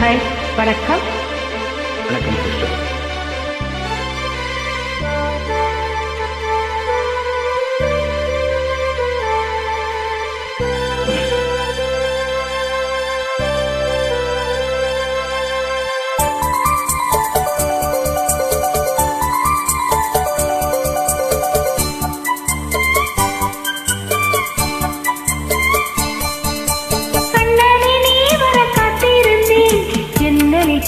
Hi, வணக்கம். வணக்கம் sister.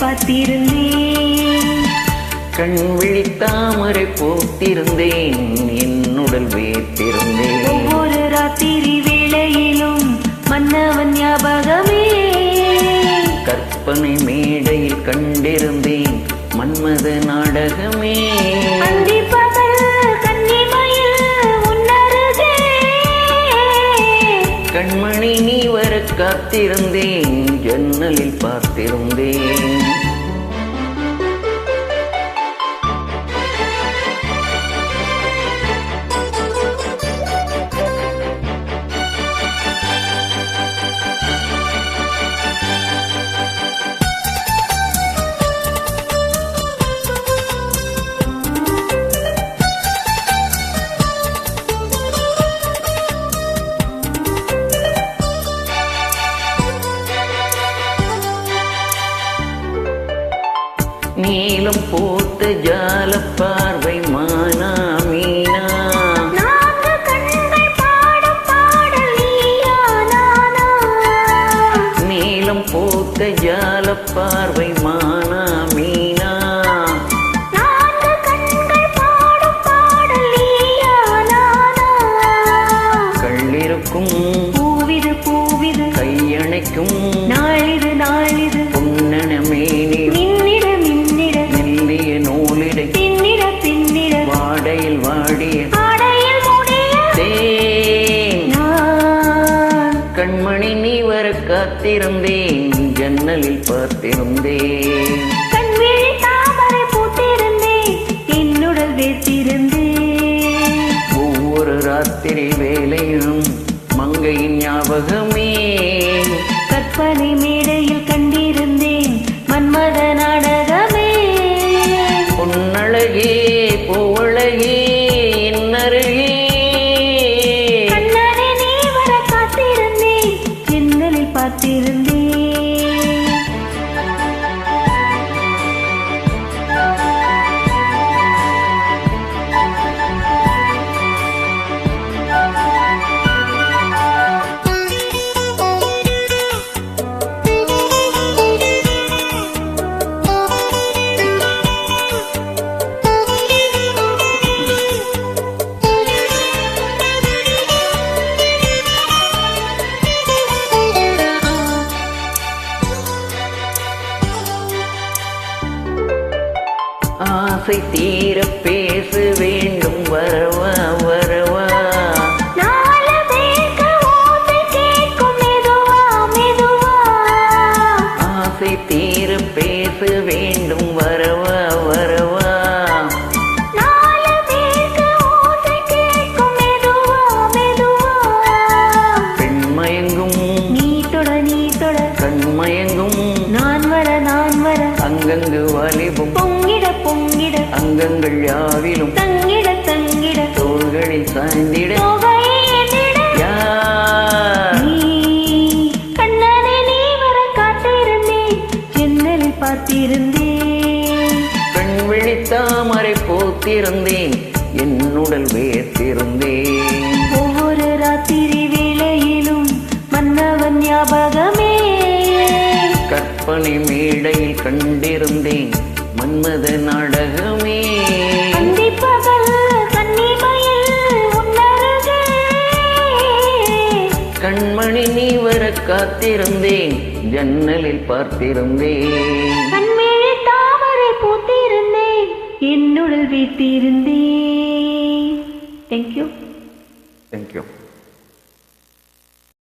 பார்த்திருந்தேன், கண் விழித்தாமரை போத்திருந்தேன், என்னுடல் வேத்திருந்தேன். ஒவ்வொரு ராத்திரி வேளையிலும் மன்னவன் ஞாபகமே. கற்பனை மேடையில் கண்டிருந்தேன் மன்மத நாடகமே. அந்திப்பகல் கன்னிமையில் உன்னருகே, கண்மணி நீ வர காத்திருந்தேன், ஜன்னலில் பார்த்திருந்தேன். நீலம் போத்த ஜால பார்வை மானா மீனா, நான்கு கண்கள் பாடும் பாடல் நீயா நானா. நீலம் போத்த ஜால பார்வை மானா மீனா, நான்கு கண்கள் பாடும் பாடல் நீயா நானா. கள்ளிருக்கும் பூவிது பூவிது கையணைக்கும் நாளிது நாளிது, பொன்னன மேனி மின்னிட மின்னிட மெல்லிய நூலிடை பின்னிட பின்னிட, வாடையில் வாடிய ஆடையில் மூடிய தேன். நான். கண்மணி நீ வர காத்திருந்தேன், ஜன்னலில் பார்த்திருந்தேன். கண்விழி தாமரை பூத்திருந்தேன், என்னுடல் வேத்திருந்தேன். ஒவ்வொரு ராத்திரி வேலையிலும் மங்கையின் ஞாபகமே. கற்பனை மேடையில் கண்டிருந்தேன் மன்மத நாடகமே. பொன்னழகே பூவழகே என்னருகே, கண்ணனை நீ வர காத்திருந்தேன், ஜன்னலில் பார்த்திருந்தேன். ஆசை தீர பேச வேண்டும் வரவா வரவா. நாலு பேருக்கு ஓசை கேட்கும் மெதுவா மெதுவா. ஆசை தீர பேச வேண்டும் வரவா வரவா. நாலு பேருக்கு ஓசை கேட்கும் மெதுவா மெதுவா. பெண்மயங்கும் நீ தொட கண்மயங்கும் நான் வர அங்கங்கு வாலிபும் பொங்கிட பொங்கிட அங்கங்கள் யாவிலும் தங்கிட தோள்களில் சாய்ந்திட தொகையை எண்ணிட. யார் நீ கண்ணனை நீ வர காத்திருந்தேன், ஜன்னலில் பார்த்திருந்தேன். கண் விழித்தாமரை போத்திருந்தேன், என்னுடல் வேத்திருந்தேன். ஒவ்வொரு ராத்திரி வேளையிலும் மன்னவன் ஞாபகமே. கற்பனை மேடையில் கண்டிருந்தேன் மன்மத நாடகமே. அந்திப்பகல் கன்னிமையில் உன்னருகே, கண்மணி நீ வர காத்திருந்தேன், ஜன்னலில் பார்த்திருந்தேன். கண்மிழி தாமரை பூத்திருந்தேன், என்னுடல் வீத்திருந்தேன். தேங்க்யூ. தேங்க்யூ.